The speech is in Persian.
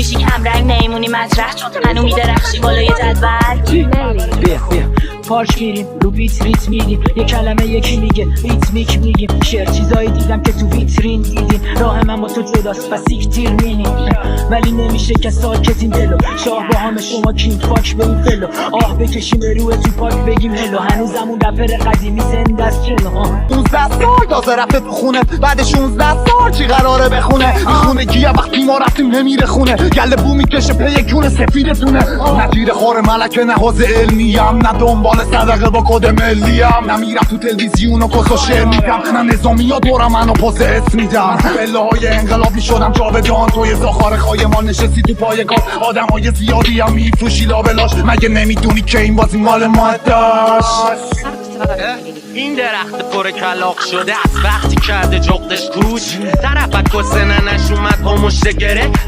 میشی کم رنگ نیمونی مطرح چون هنو میدرخشی بالای جدول. بیا پارک میریم رو بیت ریت میدیم یه کلمه یکی میگه ریتمیک میگیم شعر چیزایی دیدم که تو ویترین دیدیم راه من با تو جداست پس تیر مینیم ولی نمیشه که ساکتیم دلو شاه با همه شما کیم فاک به این فلو آه بکشیم به روی تو پاک بگیم هلو هنوزمون رپر قدیمی زنده است چلو 15 سال تازه رفته تو خونه بعد 16 سال چی قراره بخونه میخونه گیه وقتی ما رفتیم نمیره خونه گله بو میکشه پی یک جون سفید دونه نگیر خور ملکه نه حوزه علمیم نه دنبال صدقه با کد ملیم نمیرم تو تلویزیون و کس و شعر میگم نه نظامی ها دورم منو پاس اسم میدم پله های انقلابی شدم جاودان توی زاخار خایمان نشستی تو پایگاه آدم های زیادی هم میفروشی لابلاش مگه نمیدونی که این بازی مال ما داشت این درخت پر کلاق شده از وقتی کرده جغدش کوچ طرفت کسه ننش اومد با مشت گره